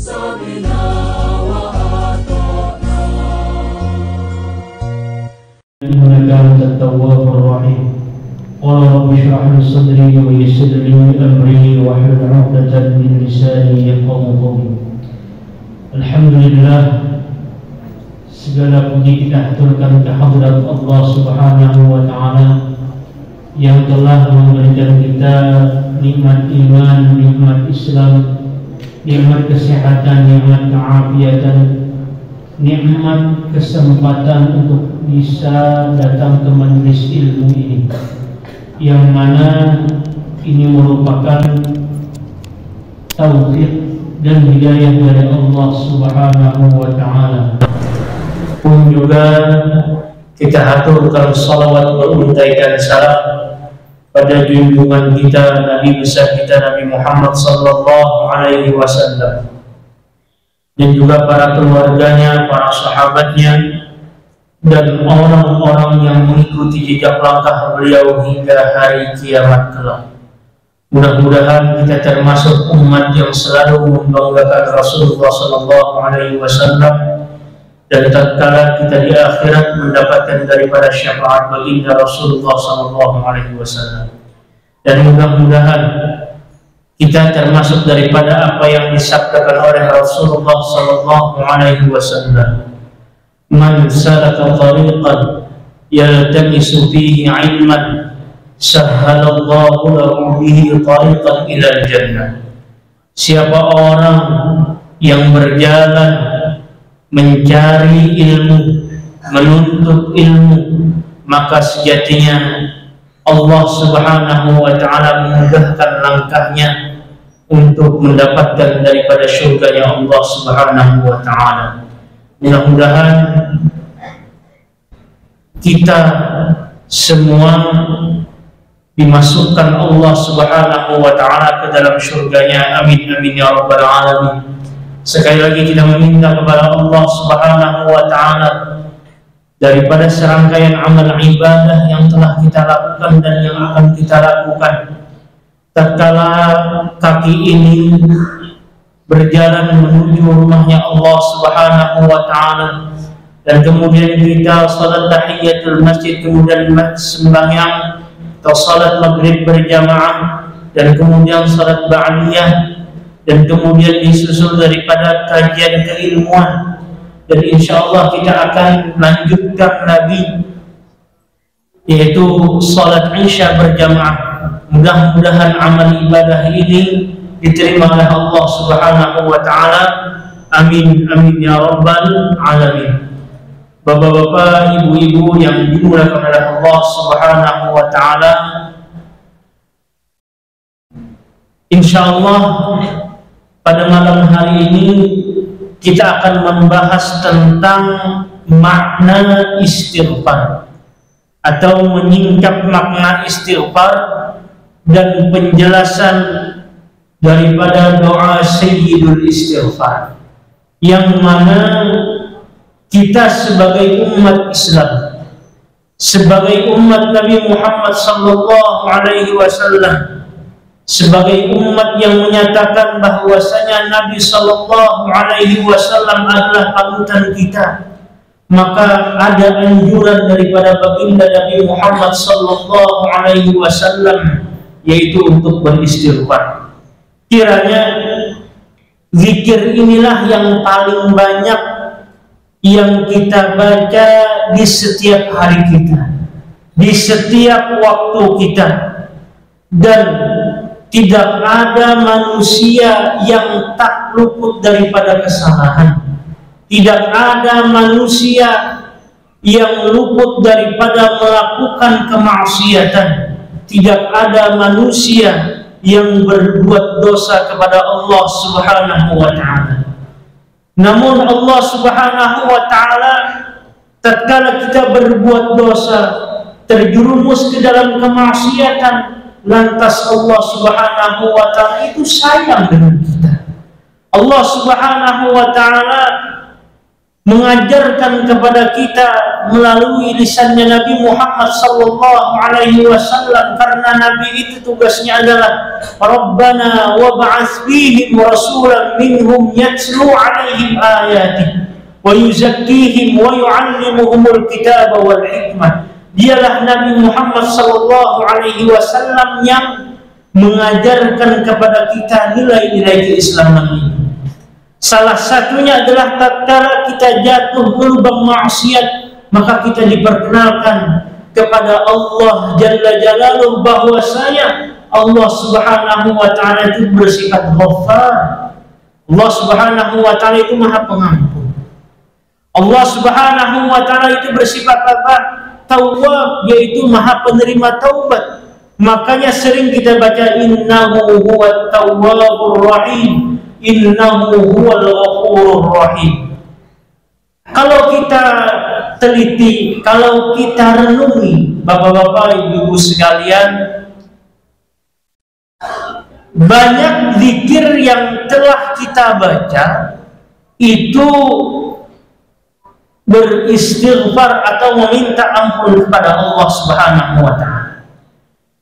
سمعنا وأطعنا إنك أنت التواب الرحيم قال رب اشرح لي صدري ويسر لي أمري واحلل عقدة من لساني يفقهوا قولي. Alhamdulillah, segala puji kita haturkan kehadirat Allah Subhanahu wa Ta'ala yang telah memberikan kita nikmat iman, nikmat Islam, nikmat kesehatan, nikmat keafiatan, nikmat kesempatan untuk bisa datang ke majelis ilmu ini, yang mana ini merupakan taufik dan hidayah dari Allah Subhanahu wa Ta'ala. Pun juga kita haturkan salawat beruntaikan salam pada junjungan kita, Nabi besar kita Nabi Muhammad sallallahu alaihi wasallam, dan juga para keluarganya, para sahabatnya, dan orang-orang yang mengikuti jejak langkah beliau hingga hari kiamat kelak. Mudah-mudahan kita termasuk umat yang selalu membanggakan Rasulullah sallallahu alaihi wasallam, dan tatkala kita di akhirat mendapatkan daripada syafaat baginda Rasulullah sallallahu alaihi wasallam. Dan mudah-mudahan kita termasuk daripada apa yang disabdakan oleh Rasulullah sallallahu alaihi wasallam, man salaka tariqan yaltamisu fihi ilman sahhalallahu lahu bihi tariqan ilal jannah. Siapa orang yang berjalan mencari ilmu, menuntut ilmu, maka sejatinya Allah Subhanahu wa Ta'ala memudahkan langkahnya untuk mendapatkan daripada syurganya Allah Subhanahu wa Ta'ala. Mudah-mudahan kita semua dimasukkan Allah Subhanahu wa Ta'ala ke dalam syurganya. Amin amin ya rabbal alamin. Sekali lagi kita meminta kepada Allah Subhanahu wa Ta'ala daripada serangkaian amal ibadah yang telah kita lakukan dan yang akan kita lakukan tatkala kaki ini berjalan menuju rumahnya Allah Subhanahu wa Ta'ala, dan kemudian kita salat tahiyatul masjid, kemudian sembahyang atau salat maghrib berjamaah, dan kemudian salat ba'diyah, dan kemudian disusul daripada kajian keilmuan, dan insyaallah kita akan lanjutkan lagi yaitu salat isya berjamaah. Mudah-mudahan amal ibadah ini diterima oleh Allah Subhanahu wa Ta'ala. Amin amin ya rabbal alamin. Bapak-bapak, ibu-ibu yang dimuliakan oleh Allah Subhanahu wa Ta'ala, insyaallah pada malam hari ini kita akan membahas tentang makna istighfar atau menyingkap makna istighfar dan penjelasan daripada doa Sayyidul Istighfar, yang mana kita sebagai umat Islam, sebagai umat Nabi Muhammad sallallahu alaihi wasallam, sebagai umat yang menyatakan bahwasanya Nabi sallallahu alaihi wasallam adalah panutan kita, maka ada anjuran daripada baginda Nabi Muhammad sallallahu alaihi wasallam, yaitu untuk beristighfar. Kiranya zikir inilah yang paling banyak yang kita baca di setiap hari kita, di setiap waktu kita, dan tidak ada manusia yang tak luput daripada kesalahan. Tidak ada manusia yang luput daripada melakukan kemaksiatan. Tidak ada manusia yang berbuat dosa kepada Allah Subhanahu wa Ta'ala. Namun Allah Subhanahu wa Ta'ala tatkala kita berbuat dosa, terjerumus ke dalam kemaksiatan, lantas Allah Subhanahu wa Ta'ala itu sayang dengan kita. Allah Subhanahu wa Ta'ala mengajarkan kepada kita melalui lisannya Nabi Muhammad sallallahu alaihi wasallam, karena Nabi itu tugasnya adalah Rabbana wab'ats fihim rasulan minhum yatlu alaihim ayatih wa yuzakkihim wa yu'allimuhumul kitaba wal hikmah. Dialah Nabi Muhammad sallallahu alaihi wasallam yang mengajarkan kepada kita nilai-nilai keislaman ini. Salah satunya adalah tatkala kita jatuh ke lubang maksiat, maka kita diperkenalkan kepada Allah Jalla Jalaluhu bahwasanya Allah Subhanahu wa taala itu bersifat Ghaffar. Allah Subhanahu wa taala itu Maha Pengampun. Allah Subhanahu wa taala itu bersifat apa? Tawwab, yaitu Maha Penerima taubat. Makanya sering kita baca innahu huwat tawwabur rahim, innahu huwal ghafurur rahim. Kalau kita teliti, kalau kita renungi, bapak-bapak, ibu-ibu sekalian, banyak zikir yang telah kita baca itu beristighfar atau meminta ampun kepada Allah Subhanahu wa taala.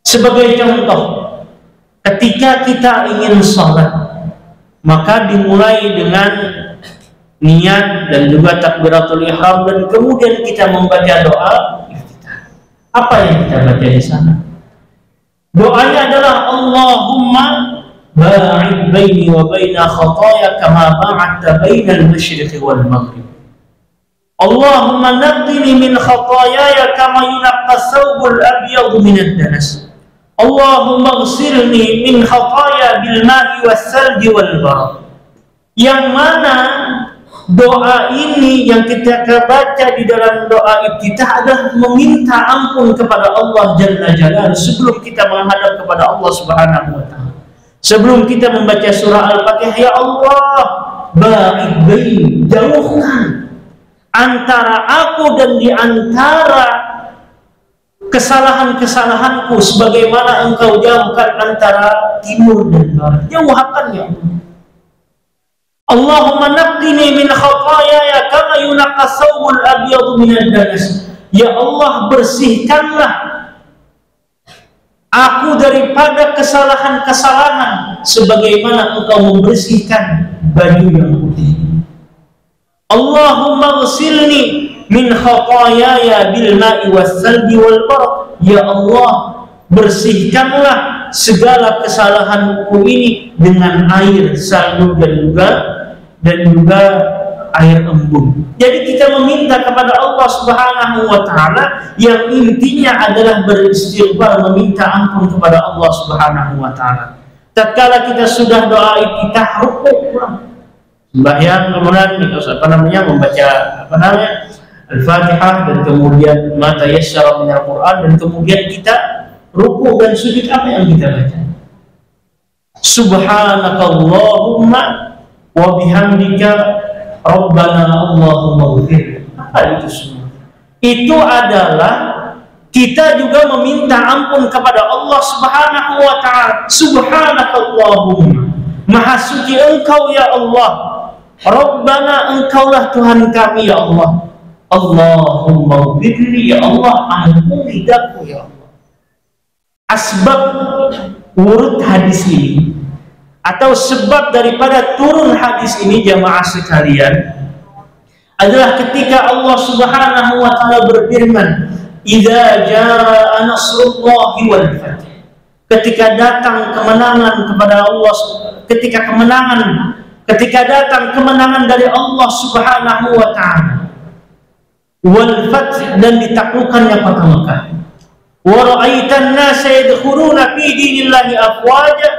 Sebagai contoh, ketika kita ingin sholat, maka dimulai dengan niat dan juga takbiratul ihram, dan kemudian kita membaca doa iftitah. Apa yang kita baca di sana? Doanya adalah Allahumma ba'id baini wa baina khataaya kama ba'adta bainal masyriqi wal maghrib. Allahumma naqqini min khataayaya kama yunaqqa thawbul abyadu minad danas. Allahumma ighsilni min khataaya bil ma'i was salji wal barad. Yang mana doa ini yang kita baca di dalam doa iftitah adalah meminta ampun kepada Allah Jalla Jalaluhu sebelum kita menghadap kepada Allah Subhanahu wa taala. Sebelum kita membaca surah Al-Fatihah, ya Allah, ba'id baini, jauhkan antara aku dan di antara kesalahan-kesalahanku sebagaimana engkau jauhkan antara timur dan barat. Jauhkan ya Allah. Allahumma naqqini min khataayaya kama yunaqqa thawbul abyadu minad danas. Ya Allah, bersihkanlah aku daripada kesalahan-kesalahan sebagaimana engkau membersihkan baju yang putih. Allahumma ghsilni min khataayaya bil ma'i was salji wal barad. Ya Allah, bersihkanlah segala kesalahanku ini dengan air, salju dan juga air embun. Jadi kita meminta kepada Allah Subhanahu wa taala yang intinya adalah beristighfar, meminta ampun kepada Allah Subhanahu wa taala. Tatkala kita sudah doa iftitah, rukuk pulang, sembahyang, kemudian membaca Al-Fatihah, dan kemudian mata yassara minal Quran, dan kemudian kita ruku dan sujud. Apa yang kita baca? Subhanakallahumma wa bihamdika Rabbana Allahumma ighfir. Apa itu semua? Itu adalah kita juga meminta ampun kepada Allah Subhanahu wa taala. Subhanakallahumma, maha suci engkau ya Allah. Rabbana, engkaulah Tuhan kami ya Allah. Allahumma ighfirli, ya Allah, ampuni daku ya Allah. Asbab urut hadis ini atau sebab daripada turun hadis ini, jamaah sekalian, adalah ketika Allah Subhanahu wa taala berfirman, "Idza jaa nasrullahi wal fath." Ketika datang kemenangan kepada Allah, ketika datang kemenangan dari Allah Subhanahu wa taala, wal fath, dan ditaklukkannya kota Mekah. Wa ra'aitan nasa yadkhuluna fi dinillahi afwaja,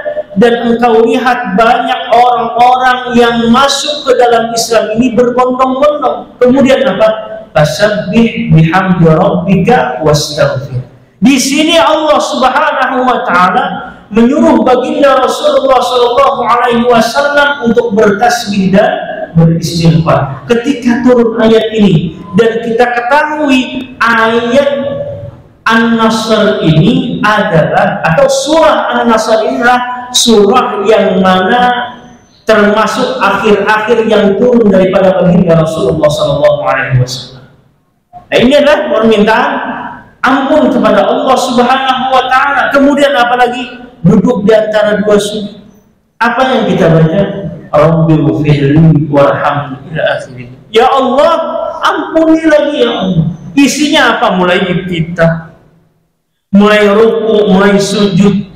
dan engkau lihat banyak orang-orang yang masuk ke dalam Islam ini berbondong-bondong. Kemudian apa? Fasabbih bihamdi rabbika wastaghfir. Di sini Allah Subhanahu wa taala menyuruh baginda Rasulullah sallallahu alaihi wasallam untuk bertasbih dan beristighfar. Ketika turun ayat ini, dan kita ketahui ayat An-Nasr ini adalah, atau surah An-Nasr inilah surah yang mana termasuk akhir-akhir yang turun daripada baginda Rasulullah SAW. Nah, ini adalah permintaan ampun kepada Allah Subhanahu wa Ta'ala. Kemudian apalagi duduk di antara dua sujud. Apa yang kita baca? Rabbighfirli warhamni ila akhirih. Ya Allah, ampuni lagi ya Allah. Isinya apa? Mulai iftitah, mulai ruku, mulai sujud.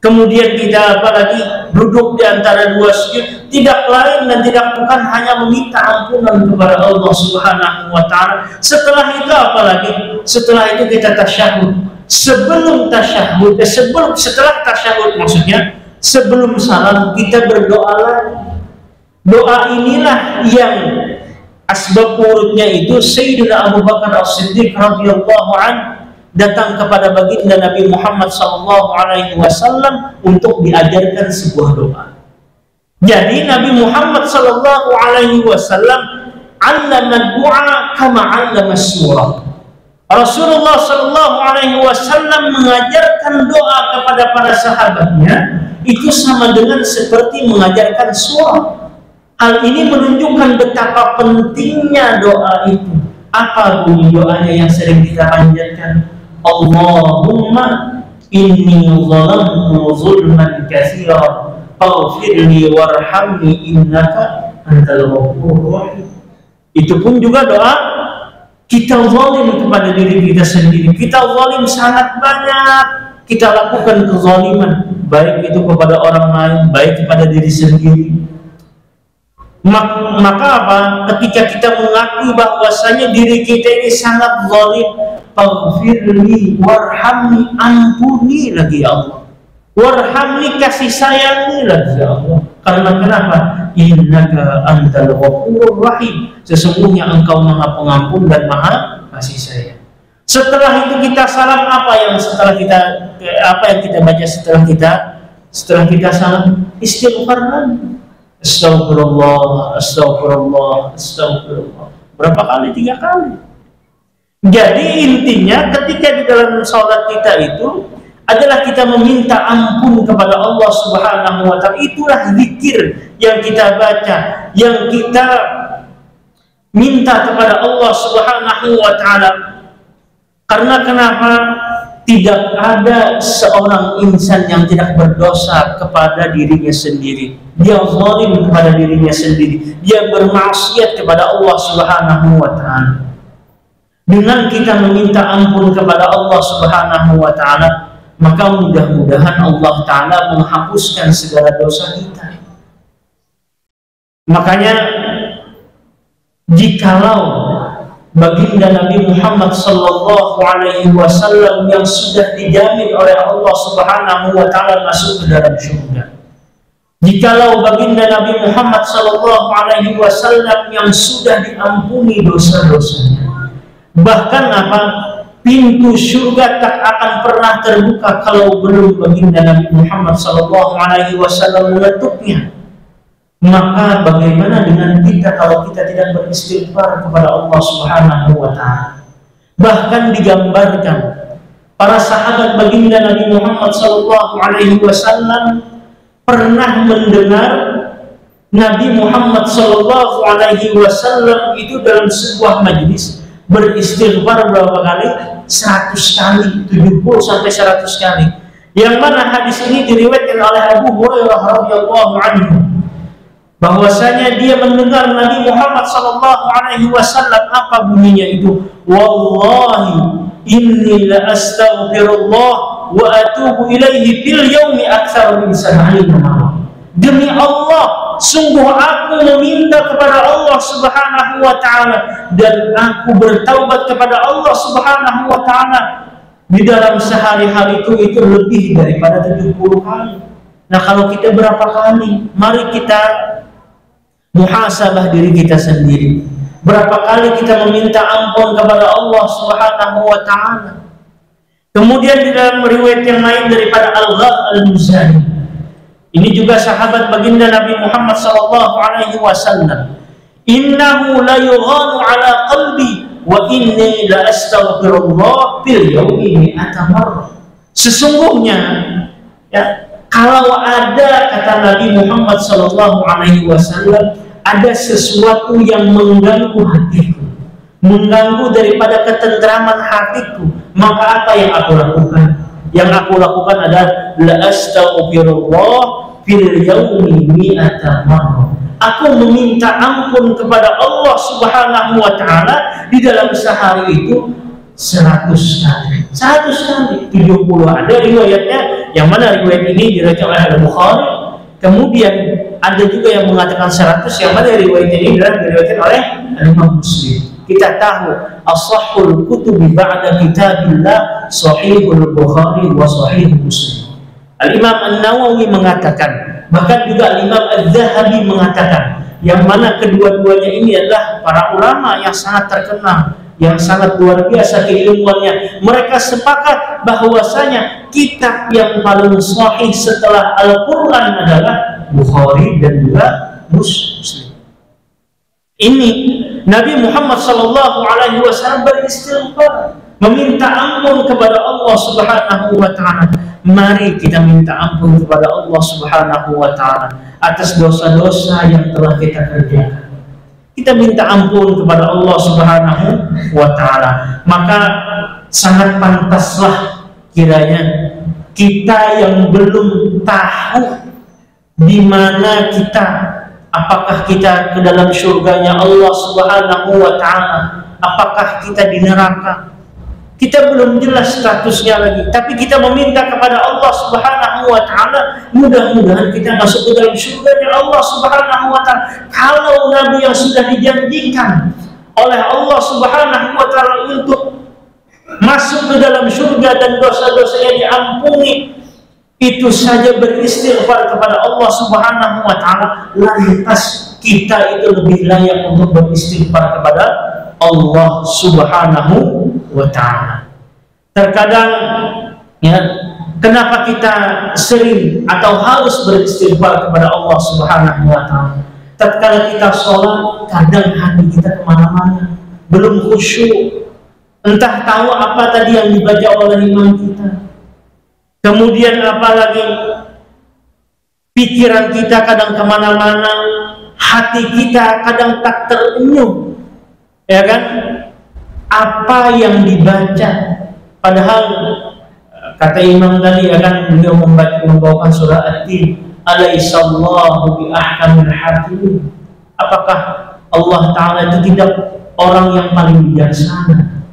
Kemudian kita apalagi duduk di antara dua sujud, tidak lain dan tidak bukan hanya meminta ampunan kepada Allah Subhanahu wa Ta'ala. Setelah itu apalagi? Setelah itu kita tasyahud. Sebelum tasyahud, setelah tasyahud maksudnya, sebelum salam kita berdoa lagi. Doa inilah yang asbab urutnya itu Sayyidina Abu Bakar As-Siddiq radhiyallahu anhu datang kepada baginda Nabi Muhammad SAW untuk diajarkan sebuah doa. Jadi Nabi Muhammad SAW allama doa kama allama surah. Rasulullah SAW mengajarkan doa kepada para sahabatnya itu sama dengan seperti mengajarkan surah. Hal ini menunjukkan betapa pentingnya doa itu. Apa bunyi doanya yang sering kita panjatkan? Allahumma inni zalamtu zulman katsiran faghfirli warhamni innaka antal ghafurur rahim. Itu pun juga doa kita zalim kepada diri kita sendiri. Kita zalim sangat banyak. Kita lakukan kezaliman, baik itu kepada orang lain, baik kepada diri sendiri. Maka apa? Ketika kita mengakui bahwasanya diri kita ini sangat zalim, faghfirli warhamni, ampuni lagi ya Allah. Warhamni, kasih sayangi lagi ya Allah. Karena kenapa? Innaka antal ghafurur rahim. Sesungguhnya engkau Maha Pengampun dan Maha Kasih Sayang. Setelah itu kita salam, apa yang kita baca setelah kita salam? Istighfar lagi. Astagfirullah, astagfirullah, astagfirullah. Berapa kali? 3 kali. Jadi intinya ketika di dalam salat kita itu adalah kita meminta ampun kepada Allah Subhanahu wa Ta'ala. Itulah zikir yang kita baca, yang kita minta kepada Allah Subhanahu wa Ta'ala. Karena kenapa? Tidak ada seorang insan yang tidak berdosa kepada dirinya sendiri. Dia zalim kepada dirinya sendiri. Dia bermaksiat kepada Allah Subhanahu wa Ta'ala. Dengan kita meminta ampun kepada Allah Subhanahu wa Ta'ala, maka mudah-mudahan Allah Ta'ala menghapuskan segala dosa kita. Makanya jikalau baginda Nabi Muhammad sallallahu alaihi wasallam yang sudah dijamin oleh Allah Subhanahu wa Ta'ala masuk ke dalam surga, jikalau baginda Nabi Muhammad sallallahu alaihi wasallam yang sudah diampuni dosa-dosanya, bahkan apa? Pintu surga tak akan pernah terbuka kalau belum baginda Nabi Muhammad sallallahu alaihi wasallam mengetuknya. Maka bagaimana dengan kita kalau kita tidak beristighfar kepada Allah Subhanahu wa Ta'ala? Bahkan digambarkan para sahabat baginda Nabi Muhammad sallallahu alaihi wasallam pernah mendengar Nabi Muhammad sallallahu alaihi wasallam itu dalam sebuah majlis beristighfar berapa kali? 100 kali, 70 sampai 100 kali. Yang mana hadis ini diriwayatkan oleh Abu Hurairah radhiyallahu anhu, bahwasanya dia mendengar Nabi Muhammad sallallahu alaihi wasallam apa bunyinya itu? Wallahi inni la astaghfirullah wa atubu ilaihi fil yaumi aktsar min 70 marrah. Demi Allah, sungguh aku meminta kepada Allah Subhanahu wa Ta'ala dan aku bertaubat kepada Allah Subhanahu wa Ta'ala di dalam sehari-hari itu lebih daripada 70 kali. Nah, kalau kita berapa kali? Mari kita muhasabah diri kita sendiri. Berapa kali kita meminta ampun kepada Allah Subhanahu wa Ta'ala? Kemudian di dalam riwayat yang lain daripada Al-Ghaf Al-Muzani, ini juga sahabat baginda Nabi Muhammad sallallahu alaihi wasallam, innahu la yughanu ala qalbi wa inni la astaghfirullah fil yaumi mi'ata marrah. Sesungguhnya ya, Kalau ada, kata Nabi Muhammad SAW, ada sesuatu yang mengganggu hatiku, mengganggu daripada ketentraman hatiku, maka apa yang aku lakukan? Yang aku lakukan adalah la astaghfirullah fil yaumi mi'ata marrah. Aku meminta ampun kepada Allah Subhanahu wa taala di dalam sehari itu 100 kali. 100 kali, 70 ada riwayatnya, yang mana riwayat ini diriwayatkan oleh Al-Bukhari. Kemudian ada juga yang mengatakan 100, yang mana riwayat ini diriwayatkan oleh Imam Muslim. Kita tahu as-sahhul kutubi ba'da kitabillah Sahihul Bukhari wa Sahih Muslim. Al-Imam An-Nawawi mengatakan, bahkan juga Al-Imam Az-Zahabi mengatakan, yang mana kedua-duanya ini adalah para ulama yang sangat terkenal, yang sangat luar biasa keilmuannya. Mereka sepakat bahwasanya kitab yang paling sahih setelah Al-Quran adalah Bukhari dan juga Muslim. Ini Nabi Muhammad SAW beristighfar, meminta ampun kepada Allah Subhanahu wa taala. Mari kita minta ampun kepada Allah Subhanahu wa taala atas dosa-dosa yang telah kita kerjakan. Kita minta ampun kepada Allah Subhanahu wa taala. Maka sangat pantaslah kiranya kita yang belum tahu di mana kita, apakah kita ke dalam surganya Allah Subhanahu wa taala, apakah kita di neraka. Kita belum jelas statusnya lagi, tapi kita meminta kepada Allah Subhanahu wa taala, mudah-mudahan kita masuk ke dalam surganya Allah Subhanahu wa taala. Kalau Nabi yang sudah dijanjikan oleh Allah Subhanahu wa taala untuk masuk ke dalam surga dan dosa-dosanya diampuni, itu saja beristighfar kepada Allah Subhanahu wa taala, lantas kita itu lebih layak untuk beristighfar kepada Allah Subhanahu wa ta'ala. Terkadang ya, kenapa kita sering atau harus beristighfar kepada Allah Subhanahu wa ta'ala? Tatkala kita sholat, kadang hati kita kemana-mana, belum khusyuk, entah tahu apa tadi yang dibaca oleh imam kita. Kemudian apalagi pikiran kita kadang kemana-mana, hati kita kadang tak terenyuh, ya kan? Apa yang dibaca, padahal kata imam tadi akan beliau membawakan surah At-Tin, alaihissallahu bi ahkamil hakim. Apakah Allah Ta'ala itu tidak orang yang paling bijaksana?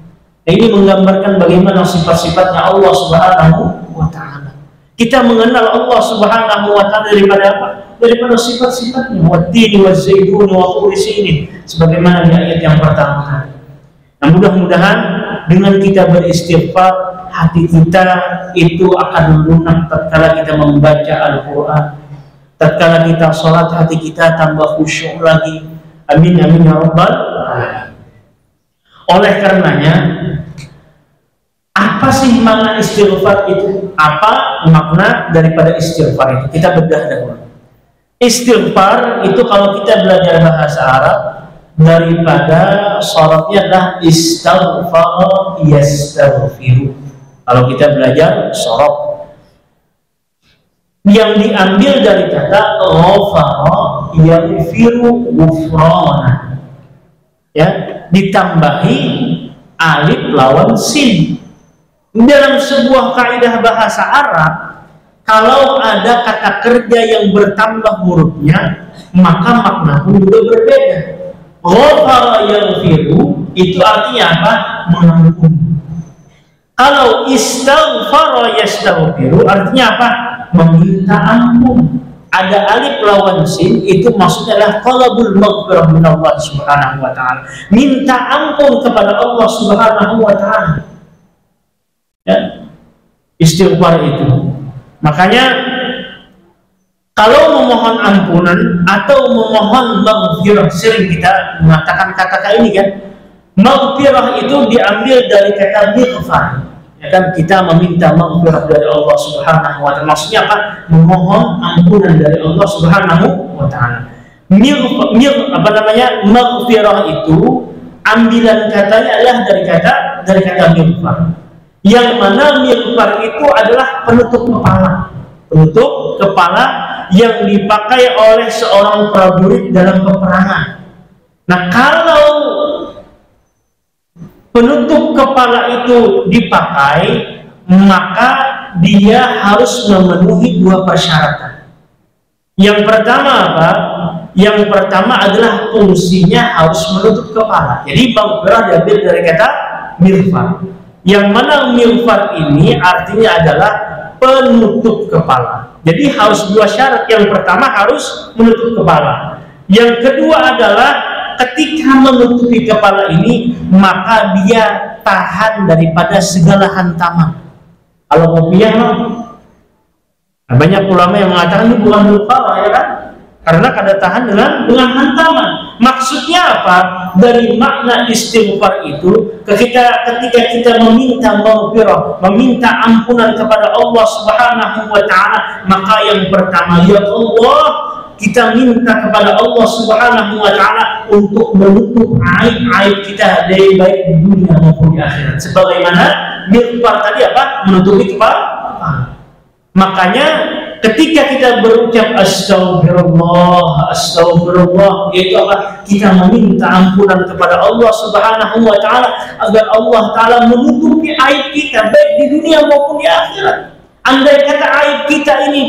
Ini menggambarkan bagaimana sifat-sifatnya Allah Subhanahu wa ta'ala. Kita mengenal Allah Subhanahu wa ta'ala daripada apa? Daripada sifat-sifatnya. Wat-tini waz-zaitun wa turi sinin, sebagaimana di ayat yang pertama tadi. Nah, mudah-mudahan dengan kita beristighfar, hati kita itu akan lunak tatkala kita membaca Al-Quran. Tatkala kita sholat, hati kita tambah khusyuk lagi. Amin amin ya rabbal alamin. Oleh karenanya, apa sih makna istighfar itu? Apa makna daripada istighfar itu? Kita bedah dahulu. Istighfar itu kalau kita belajar bahasa Arab, daripada syaratnya adalah istaghfara yastaghfiru. Kalau kita belajar syarat, yang diambil dari kata ghafara yaghfiru ghufrana, ya, ditambahi alif lawan sin. Dalam sebuah kaidah bahasa Arab, kalau ada kata kerja yang bertambah hurufnya, maka makna pun juga berbeda. Ghafara yaghfiru itu artinya apa? Mengampuni. Kalau istaghfara yastaghfiru artinya apa? Meminta ampun. Ada alif lawan sin, itu maksudnya adalah talabul maghfirah min Allah Subhanahu wa taala. Minta ampun kepada Allah Subhanahu wa taala. Ya. Istighfar itu. Makanya kalau memohon ampunan atau memohon maghfirah, sering kita mengatakan kata-kata ini kan. Maghfirah itu diambil dari kata mighfar. Ya kan, kita meminta maghfirah dari Allah Subhanahu wa taala. Maksudnya apa? Memohon ampunan dari Allah Subhanahu wa taala. Maghfirah itu ambilan katanya adalah dari kata mighfar. Yang mana mighfar itu adalah penutup kepala. Penutup kepala yang dipakai oleh seorang prajurit dalam peperangan. Nah, kalau penutup kepala itu dipakai, maka dia harus memenuhi dua persyaratan. Yang pertama apa? Yang pertama adalah fungsinya harus menutup kepala. Jadi maghfirah diambil dari kata mirfar. Yang mana mirfar ini artinya adalah penutup kepala. Jadi harus dua syarat. Yang pertama harus menutup kepala. Yang kedua adalah ketika menutupi kepala ini, maka dia tahan daripada segala hantaman. Kalau kopiah, banyak ulama yang mengatakan ini bukan lupa, ya kan? Karena kada tahan dengan hantaman. Maksudnya apa? Dari makna istighfar itu, ketika kita meminta maghfirah, meminta ampunan kepada Allah Subhanahu wa Ta'ala, maka yang pertama, ya Allah, kita minta kepada Allah Subhanahu wa Ta'ala untuk menutup aib-aib kita dari baik di dunia maupun di akhirat. Sebagaimana mirfar tadi apa? Menutupi kepala. Makanya ketika kita berucap astagfirullah, astagfirullah, yaitu apa? Kita meminta ampunan kepada Allah Subhanahu wa Ta'ala agar Allah Ta'ala menutupi aib kita baik di dunia maupun di akhirat. Andai kata aib kita ini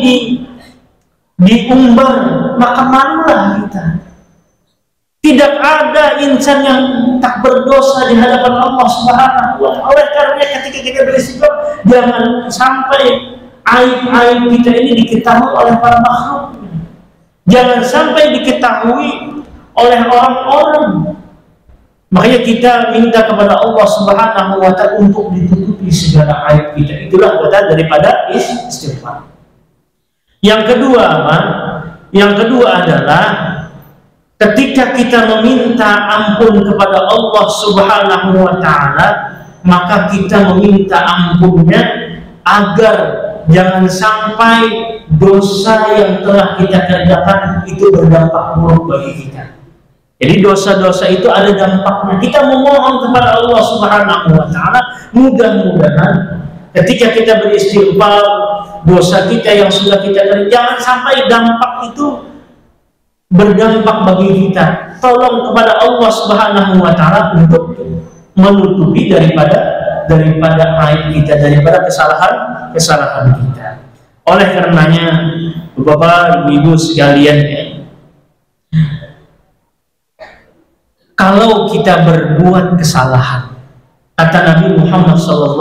diumbar, maka malulah kita. Tidak ada insan yang tak berdosa di hadapan Allah Subhanahu wa Ta'ala. Oleh karena ketika kita beristighfar, jangan sampai aib-aib kita ini diketahui oleh para makhluk. Jangan sampai diketahui oleh orang-orang. Makanya kita minta kepada Allah Subhanahu wa Ta'ala untuk ditutupi segala aib kita. Itulah kata daripada istighfar. Yang kedua apa? Yang kedua adalah ketika kita meminta ampun kepada Allah Subhanahu wa Ta'ala, maka kita meminta ampunnya agar jangan sampai dosa yang telah kita kerjakan itu berdampak buruk bagi kita. Jadi dosa-dosa itu ada dampaknya. Kita memohon kepada Allah Subhanahu wa Ta'ala, mudah-mudahan ketika kita beristighfar, dosa kita yang sudah kita kerjakan, jangan sampai dampak itu berdampak bagi kita. Tolong kepada Allah Subhanahu wa Ta'ala untuk menutupi daripada aib kita, daripada kesalahan kita. Oleh karenanya, Bapak Ibu sekalian, kalau kita berbuat kesalahan, kata Nabi Muhammad SAW,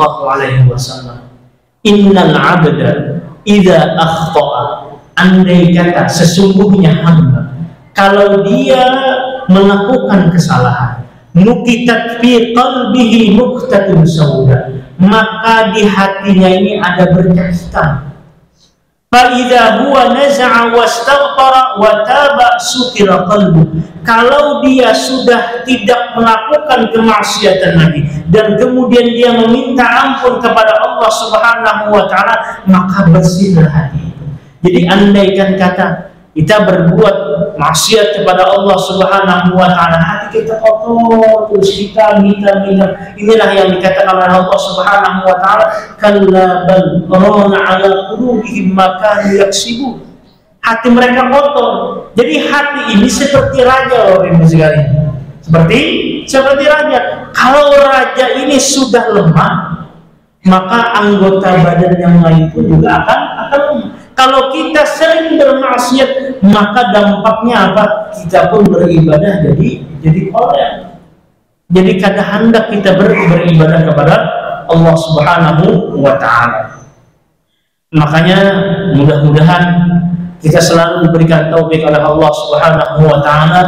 innal abda idza akhta'a, andai kata sesungguhnya hamba, kalau dia melakukan kesalahan, nukitat fi qalbihi nuqtatun sauda, maka di hatinya ini ada bercak hitam. Fa idza huwa naza'a wastaghfara wa taba sutira qalbu, kalau dia sudah tidak melakukan kemaksiatan lagi dan kemudian dia meminta ampun kepada Allah Subhanahu wa Ta'ala, maka bersihlah hati itu. Jadi andaikan kata kita berbuat maksiat kepada Allah Subhanahu wa Ta'ala, hati kita kotor, terus kita minta. Inilah yang dikatakan oleh Allah Subhanahu wa Ta'ala, kalla bal rana ala qulubihim ma kanu yaksibun. Hati mereka kotor. Jadi hati ini seperti raja, Bapak Ibu sekalian. Seperti raja. Kalau raja ini sudah lemah, maka anggota badan yang lain pun juga akan lemah. Kalau kita sering bermaksiat, maka dampaknya apa? Kita pun beribadah jadi kotor. Jadi kada hendak kita beribadah kepada Allah Subhanahu wa Ta'ala. Makanya mudah-mudahan kita selalu diberikan taufik oleh Allah Subhanahu wa Ta'ala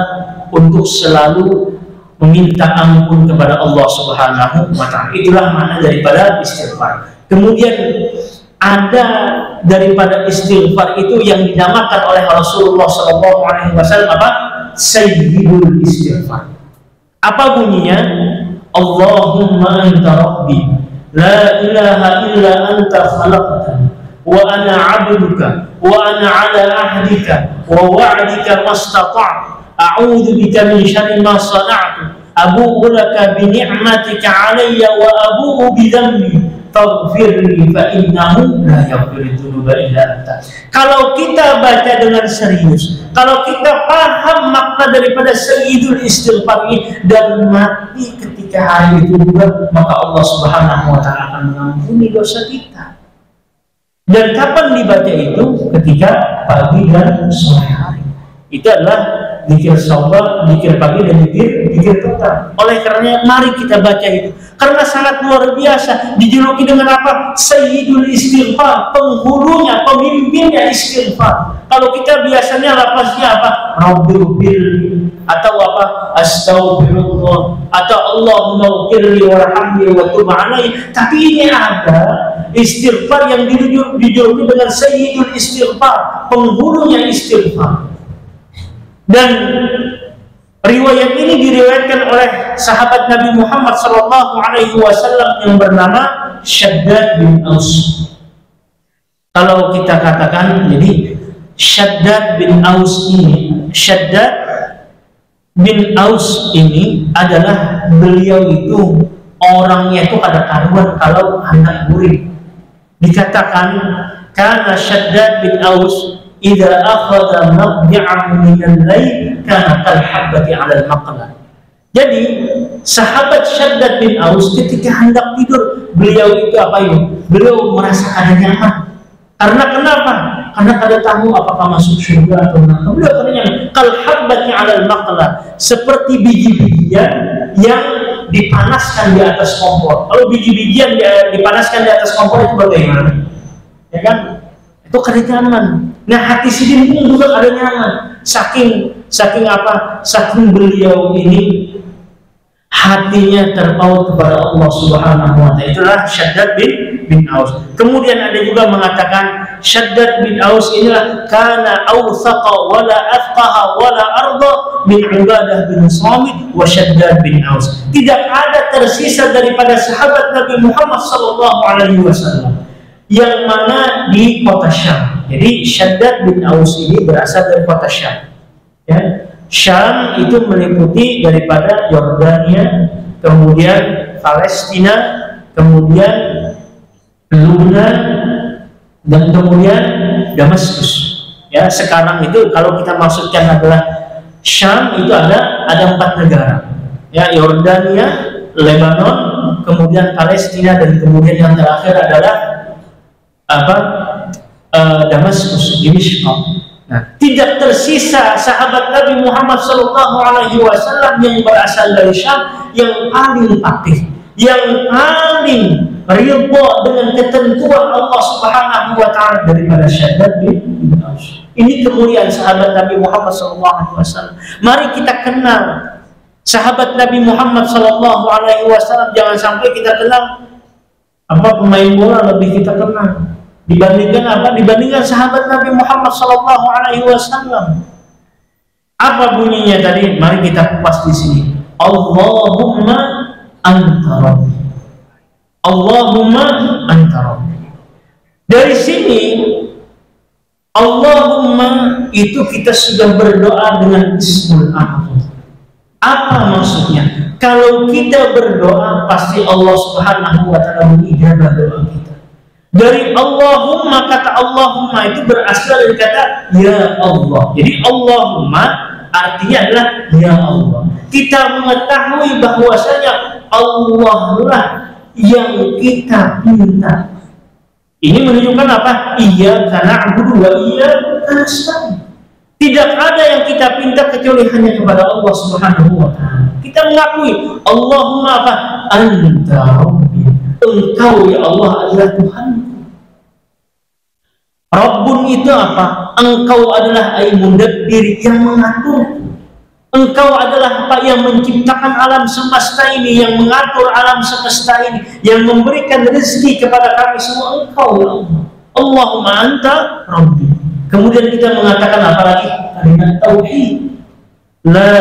untuk selalu meminta ampun kepada Allah Subhanahu wa Ta'ala. Itulah makna daripada istighfar. Kemudian ada daripada istighfar itu yang dinamakan oleh Rasulullah SAW apa? Sayyidul istighfar. Apa bunyinya? Allahumma anta rabbi, la ilaha illa anta khalaqtani, wa ana abduka, wa ana ala ahdika, wa wa'dika mastata'tu, a'udhu bika min syarri ma sana'tu, abu'u laka bi ni'matika alayya wa abu'u bi dhanbi, taghfirli fa innahu la yaghfiru dzunuba illa anta. Kalau kita baca dengan serius, kalau kita paham makna daripada sayyidul istighfar ini dan mati ketika hari itu juga, maka Allah Subhanahu wa taala akan mengampuni dosa kita. Dan kapan dibaca itu? Ketika pagi dan sore hari. Itu adalah zikir sabah, zikir pagi dan zikir petang. Oleh karenanya mari kita baca itu, karena sangat luar biasa. Dijuluki dengan apa? Sayyidul istighfar, penghulunya, pemimpinnya istighfar. Kalau kita biasanya lapasnya apa? Rabbighfirli, atau apa? Astaghfirullah, atau Allahumma ighfirli warhamni wa tub alaihi. Tapi ini ada istighfar yang dijuluki dengan sayyidul istighfar, penghulunya istighfar. Dan riwayat ini diriwayatkan oleh sahabat Nabi Muhammad SAW yang bernama Shaddad bin Aus. Kalau kita katakan, jadi Shaddad bin Aus ini adalah beliau itu orangnya itu ada karuan kalau anak murid. Dikatakan karena Shaddad bin Aus idza akhadha mabdi'ahu min al-lail kana kal habbati 'ala al-maqla. Jadi sahabat Shaddad bin Aus ketika hendak tidur, beliau itu apa ini? Beliau merasa ada nyaman. Karena kenapa? Karena kada tahu apakah masuk surga atau neraka. Beliau katanya kal habbati 'ala al-maqla, seperti biji-bijian yang dipanaskan di atas kompor. Kalau biji-bijian dipanaskan di atas kompor itu bagaimana? Ya kan? Itu kada nyaman. Nah, hati Sidin pun juga ada nyaman. Saking apa? Saking beliau ini hatinya terpaut kepada Allah Subhanahu wa taala. Itulah Shaddad bin Aus. Kemudian ada juga mengatakan Shaddad bin Aus inilah kana awthaqa wala afqaha wala arda min Ubadah bin Samit wa Shaddad bin Aus. Tidak ada tersisa daripada sahabat Nabi Muhammad sallallahu alaihi wasallam yang mana di kota Syam. Jadi Shaddad bin Aus ini berasal dari kota Syam. Ya. Syam itu meliputi daripada Yordania, kemudian Palestina, kemudian Lebanon, dan kemudian Damaskus. Ya, sekarang itu kalau kita maksudkan adalah Syam itu ada 4 negara. Ya, Yordania, Lebanon, kemudian Palestina, dan kemudian yang terakhir adalah Damaskus, Dimishq. Nah, tidak tersisa sahabat Nabi Muhammad SAW yang berasal dari Syam yang paling patuh, yang paling ridha dengan ketentuan Allah Subhanahu wa taala daripada Shaddad bin Aus. Ini kemuliaan sahabat Nabi Muhammad SAW. Mari kita kenal sahabat Nabi Muhammad SAW. Jangan sampai kita kenal pemain bola lebih kita kenal dibandingkan sahabat Nabi Muhammad SAW. Apa bunyinya tadi? Mari kita kupas di sini. Allahumma anta rabbi. Allahumma anta rabbi. Dari sini Allahumma itu kita sudah berdoa dengan Ismul A'zam. Apa maksudnya? Kalau kita berdoa pasti Allah Subhanahu wa taala mengijabah doa kita. Dari Allahumma, kata Allahumma itu berasal dari kata ya Allah. Jadi Allahumma artinya adalah ya Allah. Kita mengetahui bahwasanya Allah lah yang kita minta. Ini menunjukkan apa? Iyyaka na'budu wa iyyaka nasta'in. Tidak ada yang kita pinta kecuali hanya kepada Allah Subhanahu wa taala. Kita mengakui Allahumma apa? Anta rabbi. Engkau ya Allah adalah Tuhanku. Rabbun itu apa? Engkau adalah Al-Mudabbir yang mengatur. Engkau adalah apa? Yang menciptakan alam semesta ini, yang mengatur alam semesta ini, yang memberikan rezeki kepada kami semua. Engkau ya Allah. Allahumma anta rabbi. Kemudian kita mengatakan apa lagi? Kalimat tauhid. La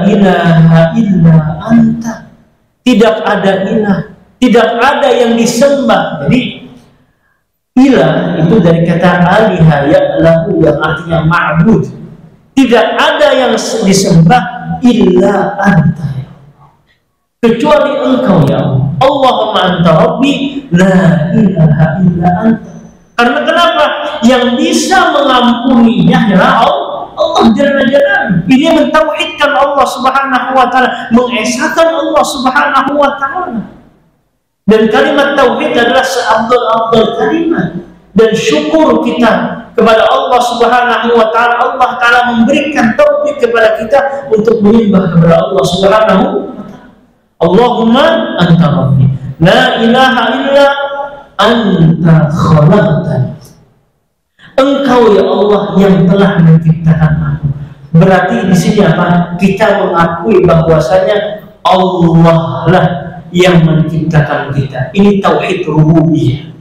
ilaha illa anta. Tidak ada ilah, tidak ada yang disembah. Jadi ilah itu dari kata aliha ya'lahu yang artinya ma'bud. Tidak ada yang disembah illa anta, kecuali engkau ya Allah. Allahumma anta rabbi la ilaha illa anta. Karena kenapa? Yang bisa mengampuninya adalah Allah Jalla Jalaluhu. Ini mentauhidkan Allah Subhanahu wa taala, mengesahkan Allah Subhanahu wa taala. Dan kalimat tauhid adalah seafdal-afdal kalimat. Dan syukur kita kepada Allah Subhanahu wa taala, Allah taala memberikan taufik kepada kita untuk menyembah kepada Allah Subhanahu wa taala. Allahumma anta rabbi la ilaha illa anta khalaqtani. Engkau ya Allah yang telah menciptakan aku. Berarti di sini apa? Kita mengakui bahwasanya Allah lah yang menciptakan kita. Ini tauhid rububiyah.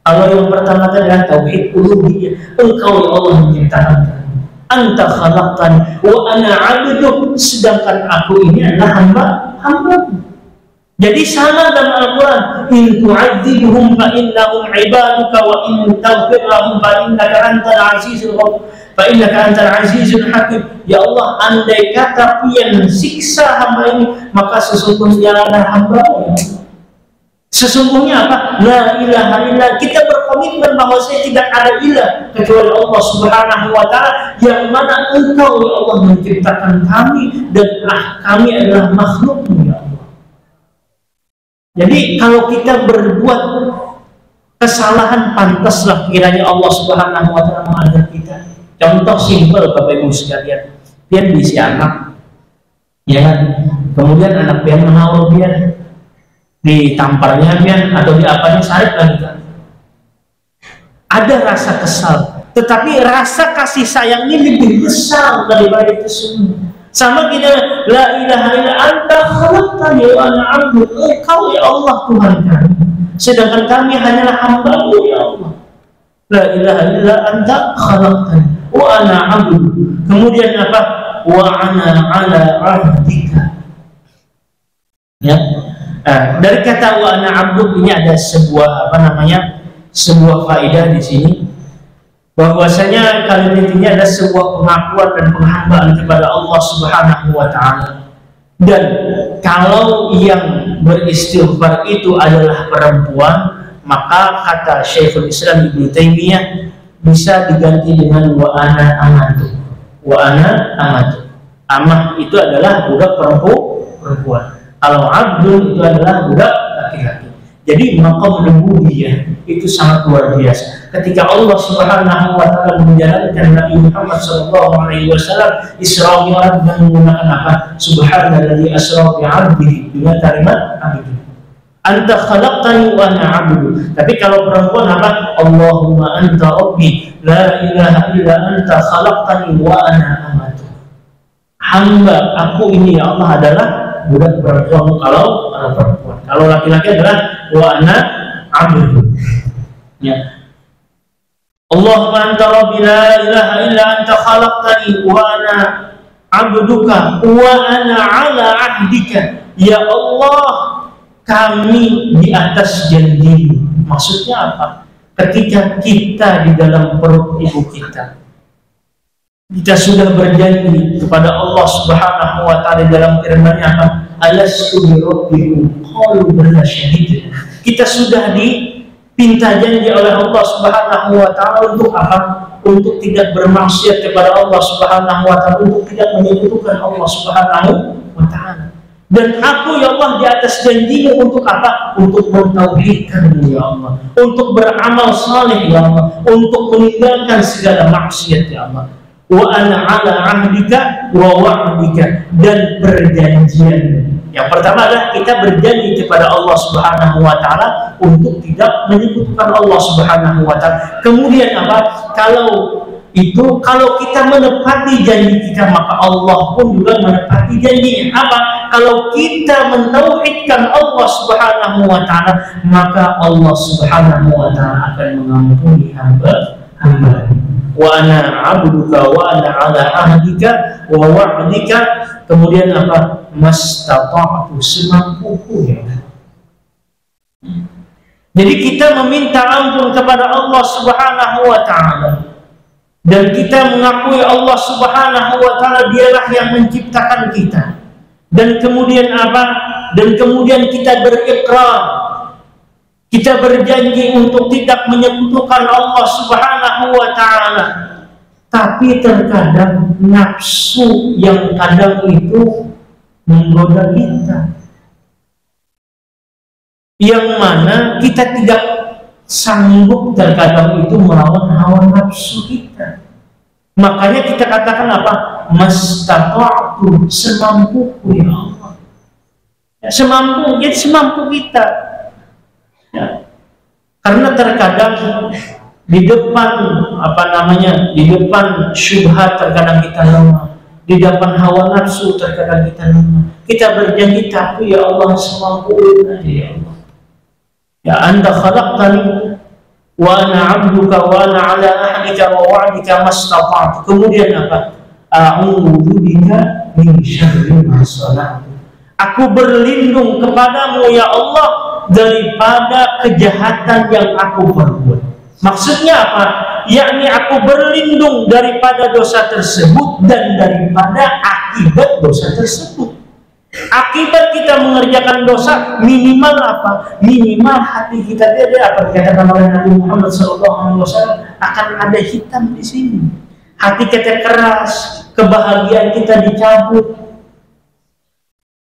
Kalau yang pertama tadi adalah tauhid uluhiyah. Engkau ya Allah menciptakan kami. Anta khalaqtani wa ana 'abduk, sedangkan aku ini adalah hamba. Jadi sama dalam Al-Quran, in tu'adzibhum fa innahum 'ibaduka wa in taghfir lahum fa innaka antal azizul hakim. Ya Allah, andai kata pian siksa hamba ini, maka sesungguhnya adalah hamba. Sesungguhnya apa? La ilaha illa. Kita berkomitmen bahwa saya tidak ada ilah kecuali Allah Subhanahu wa taala, yang mana Engkau ya Allah menciptakan kami dan kami adalah makhluk-Mu ya Allah. Jadi kalau kita berbuat kesalahan, pantaslah kiranya Allah Subhanahu wa taala mengadab kita. Contoh simpel Bapak Ibu sekalian, pian diisi anak, ya kan? Kemudian anak pian menaruh pian, ditamparnya pian atau diapanya sarip lagi kan? Ada rasa kesal, tetapi rasa kasih sayang ini lebih besar daripada itu semua. Sama kita, la ilaha illa anta khalaqtani wa ana 'abduk. Engkau ya Allah Tuhan kami, sedangkan kami hanyalah hamba-Mu ya Allah. La ilaha illa anta khalaqtani wa ana 'abduk. Kemudian apa? Wa ana 'ala 'ahdika. Ya. Dari kata wa ana 'abduk ini ada sebuah sebuah faedah di sini, bahwasanya kalimat ini adalah sebuah pengakuan dan penghambaan kepada Allah Subhanahu wa taala. Dan kalau yang beristighfar itu adalah perempuan, maka kata Syekhul Islam Ibnu Taimiyah bisa diganti dengan wa ana amatu. Wa ana amatu. Amah itu adalah budak perempuan. Kalau abdul itu adalah budak laki-laki. Jadi maqam rububiyah itu sangat luar biasa. Ketika Allah Subhanahu wa taala menjalankan Nabi Muhammad SAW Isra Mi'raj dengan menggunakan apa? Subhanalladzi asra bi 'abdihi, dengan kalimat abdu. Anta khalaqtani wa ana 'abdu. Tapi kalau perempuan apa? Allahumma anta rabbi la ilaha illa anta khalaqtani wa ana amatu. Hamba aku ini ya Allah adalah budak perempuan. Kalau perempuan, kalau laki-laki adalah wa ana 'abdu. Ya. Allahumma anta rabbi la ilaha illa anta khalaqtani wa ana 'abduka wa ana 'ala 'ahdika. Ya Allah, kami di atas janji. Maksudnya apa? Ketika kita di dalam perut ibu kita sudah berjanji kepada Allah Subhanahu wa taala dalam firman-Nya apa? Alastu bi rabbikum qalu bala syahidna. Kita sudah dipinta janji oleh Allah Subhanahu wa taala untuk apa? Untuk tidak bermaksiat kepada Allah Subhanahu wa taala, untuk tidak menyekutukan Allah Subhanahu wa taala. Dan aku ya Allah di atas janji-Mu untuk apa? Untuk mentauhidkan-Mu ya Allah, untuk beramal saleh ya Allah, untuk meninggalkan segala maksiat ya Allah. Wa ana 'ala 'ahdika wa wa'dika, dan perjanjian. Yang pertama adalah kita berjanji kepada Allah Subhanahu wa taala untuk tidak menyekutukan Allah Subhanahu wa taala. Kemudian apa? Kalau kita menepati janji kita, maka Allah pun juga menepati janjinya. Apa? Kalau kita mentauhidkan Allah Subhanahu wa taala, maka Allah Subhanahu wa taala akan mengampuni hamba. Wa ana 'abduka wa ana 'ala 'ahdika wa wa'dika. Kemudian apa? Mastata'tu, semampuku ya. Jadi kita meminta ampun kepada Allah Subhanahu wa taala, dan kita mengakui Allah Subhanahu wa taala dialah yang menciptakan kita. Dan kemudian apa? dan kemudian kita berikrar, kita berjanji untuk tidak menyekutukan Allah Subhanahu wa Ta'ala. Tapi terkadang nafsu yang kadang itu menggoda kita, yang mana kita tidak sanggup terkadang itu melawan hawa nafsu kita. Makanya kita katakan apa? Mastata'tu, semampuku ya Allah. Ya, semampu, jadi semampu kita. Ya. Karena terkadang di depan di depan syubhat terkadang kita lemah, di depan hawa nafsu terkadang kita lemah. Kita berjanji, tapi ya Allah semampu aja ya Allah. Ya Anta khalaqtani wa ana 'abduka wa ana 'ala ahdika wa wa'dika mastata'tu. Kemudian apa? A'udzu bika min syarri ma sana'tu. Aku berlindung kepadamu ya Allah daripada kejahatan yang aku perbuat. Maksudnya apa? Yakni aku berlindung daripada dosa tersebut dan daripada akibat dosa tersebut. Akibat kita mengerjakan dosa minimal apa? Minimal hati kita tidak apa dikatakan oleh Nabi Muhammad SAW akan ada hitam di sini. Hati kita keras, kebahagiaan kita dicabut.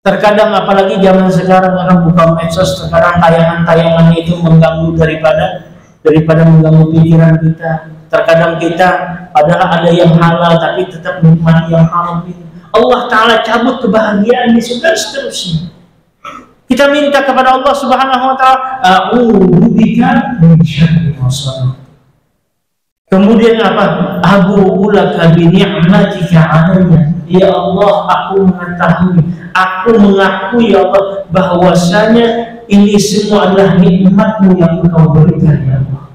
Terkadang apalagi zaman sekarang orang buka medsos, terkadang tayangan-tayangan itu mengganggu daripada mengganggu pikiran kita. Terkadang kita padahal ada yang halal tapi tetap menikmati yang haram ini. Allah Ta'ala cabut kebahagiaan di surga seterusnya. Kita minta kepada Allah Subhanahu wa Ta'ala, a'udzu bika min syarri ma sana'tu. Kemudian apa? Abu'u laka bi ni'matika 'alayya. Ya Allah, aku mengetahui, aku mengakui ya Allah bahwasanya ini semua adalah nikmat-Mu yang Engkau berikan ya Allah.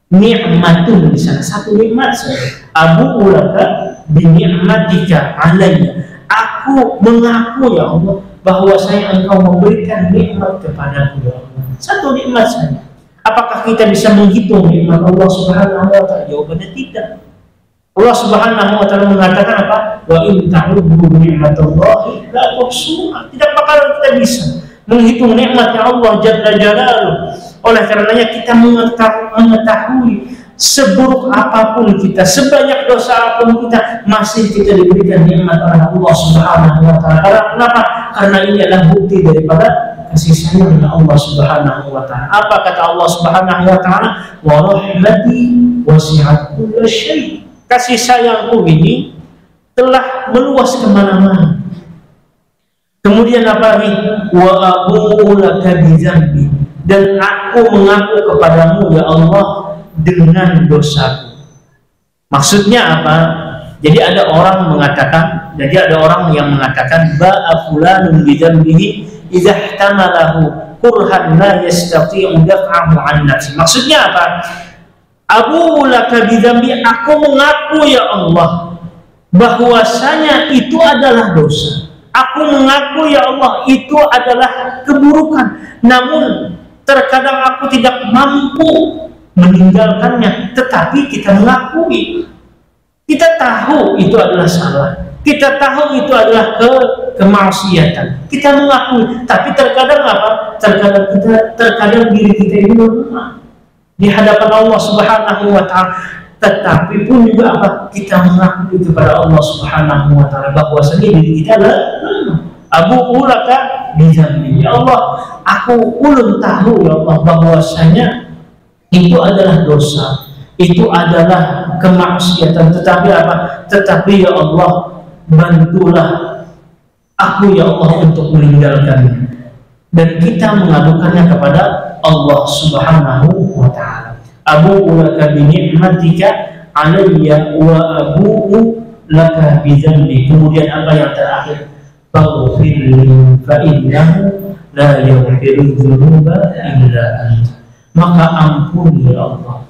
Nikmatun di sana, satu nikmat saja. Abu'u laka bi ni'matika 'alayya. Aku mengaku ya Allah bahwasanya Engkau memberikan nikmat kepadaku ya Allah. Satu nikmat saja. Apakah kita bisa menghitung nikmat Allah Subhanahu wa Ta'ala? Jawabannya tidak. Allah Subhanahu wa Ta'ala mengatakan apa? Wa in ta'uddu ni'matallahi la tuhsuha. Tidak bakal kita bisa menghitung nikmatnya Allah Jalla Jalaluhu. Oleh karenanya kita mengetahui seburuk apapun kita, sebanyak dosa apapun kita, masih kita diberikan nikmat oleh Allah Subhanahu wa Ta'ala. Karena kenapa? Karena ini adalah bukti daripada kasih sayang Allah Subhanahu wa Ta'ala. Apa kata Allah Subhanahu wa Ta'ala? Wa rahmati wasi'at kulla syai'. Kasih sayangku ini telah meluas kemana-mana. Kemudian apa lagi? Wa abu'u laka bi dzambi. Dan aku mengaku kepadamu ya Allah dengan dosaku. Maksudnya apa? Jadi ada orang yang mengatakan ba'a fulanun bi dzambihi idza ihtamalahu kurhan la yastati'u daf'ahu 'an nafsi. Maksudnya apa? Abu laka bi dzambi, aku mengaku ya Allah bahwasanya itu adalah dosa. Aku mengaku ya Allah itu adalah keburukan. Namun terkadang aku tidak mampu meninggalkannya, tetapi kita mengakui. Kita tahu itu adalah salah. Kita tahu itu adalah kemaksiatan. Kita mengakui, tapi terkadang apa? Terkadang diri kita ini lemah di hadapan Allah Subhanahu wa Ta'ala. Tetapi pun juga apa? Kita mengakui kepada Allah Subhanahu wa Ta'ala bahwasanya diri kita adalah lemah. Abu ulaka bi dzambi. Ya Allah, aku ulun tahu ya Allah bahwasanya itu adalah dosa, itu adalah kemaksiatan. Tetapi apa? Tetapi ya Allah, bantulah aku ya Allah untuk meninggalkannya. Dan kita mengadukannya kepada Allah Subhanahu wa Ta'ala. Abu'u laka bi ni'matika 'alayya wa abu'u laka bi dzambi. Kemudian apa yang terakhir? Faghfir li fa innahu la yaghfiru dzunuba illa anta. Maka ampuni ya Allah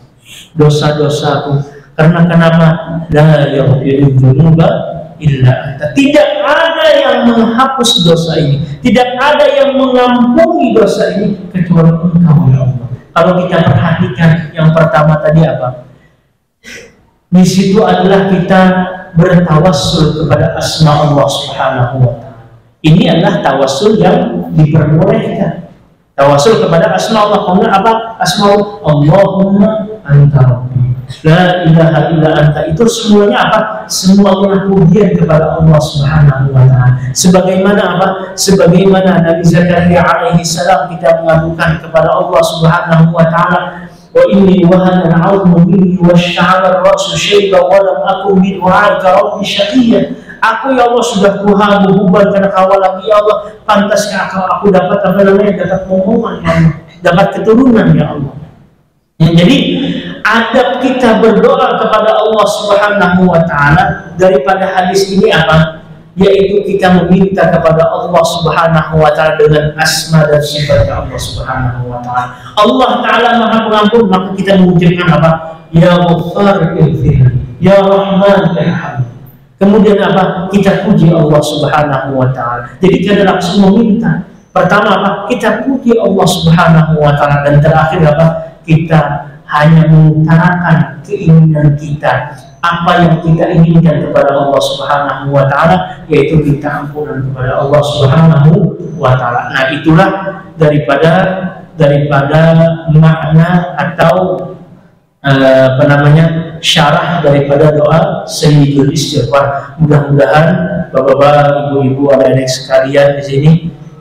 dosa-dosaku. Karena kenapa? La yaghfiru dzunuba illa anta. Tidak ada yang menghapus dosa ini, tidak ada yang mengampuni dosa ini kecuali Engkau ya Allah. Kalau kita perhatikan yang pertama tadi apa? Di situ adalah kita bertawassul kepada asma Allah Subhanahu wa Ta'ala. Ini adalah tawassul yang diperbolehkan. Tawasul kepada asma Allah. Kemudian apa? Asma Allahumma anta rabbi la ilaha illa anta. Itu semuanya apa? Semuanya pujian kepada Allah Subhanahu wa ta'ala. Sebagaimana apa? Sebagaimana Nabi Zakaria alaihi salam kita mengadukan kepada Allah Subhanahu wa ta'ala, wa inni wahana al-'azmu minni wasy'ala ar-ra'su shayban wa lam akun bi du'aika rabbi syaqiyyan. Aku ya Allah sudah Tuhan berubah karena kau lagi ya Allah, pantaskah aku dapat apa namanya, dapat momongan ya Allah, dapat keturunan ya Allah. Ya, jadi adab kita berdoa kepada Allah Subhanahu wa ta'ala daripada hadis ini apa? Yaitu kita meminta kepada Allah Subhanahu wa ta'ala dengan asma dan sifat Allah Subhanahu wa ta'ala. Allah ta'ala maha pengampun, maka kita mengucapkan apa? Ya Ghaffar ighfir, ya Rahman irham. Kemudian apa? Kita puji Allah Subhanahu wa ta'ala. Jadi kita langsung meminta. Pertama apa? Kita puji Allah Subhanahu wa ta'ala. Dan terakhir apa? Kita hanya mengutarakan keinginan kita, apa yang kita inginkan kepada Allah Subhanahu wa ta'ala, yaitu minta ampunan kepada Allah Subhanahu wa ta'ala. Nah, itulah daripada makna atau apa namanya, syarah daripada doa Sayyidul Istighfar. Mudah-mudahan Bapak-bapak, Ibu-ibu, adik-adik sekalian di sini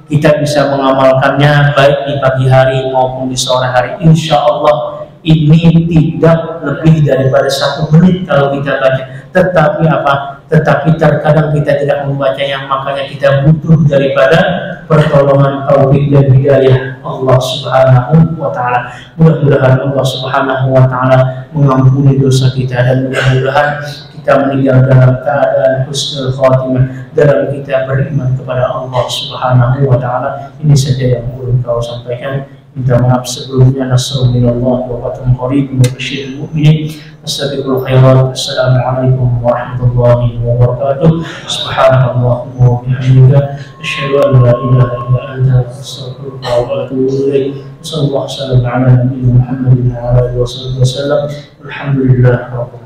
kita bisa mengamalkannya baik di pagi hari maupun di sore hari. Insya Allah ini tidak lebih daripada 1 menit kalau kita baca. Tetapi apa? Tetapi terkadang kita tidak membacanya, makanya kita butuh daripada pertolongan taufik dan hidayah Allah Subhanahu wa ta'ala. Mudah-mudahan Allah Subhanahu wa ta'ala mengampuni dosa kita, dan mudah-mudahan kita meninggal dalam keadaan husnul khatimah, dalam kita beriman kepada Allah Subhanahu wa ta'ala. Ini saja yang perlu kau sampaikan. Minta maaf sebelumnya. Nasallallahu wa fathun qarib wa basyiril mu'minin. Astagfirul khairat. Assalamualaikum warahmatullahi wabarakatuh. Subhanallahumma wa bihamdika asyhadu an la ilaha illa anta astaghfiruka wa atubu ilaik. Sallallahu alaihi wa sallam ala nabiyyina Muhammadin wa ala alihi wasallam. Alhamdulillah rabbil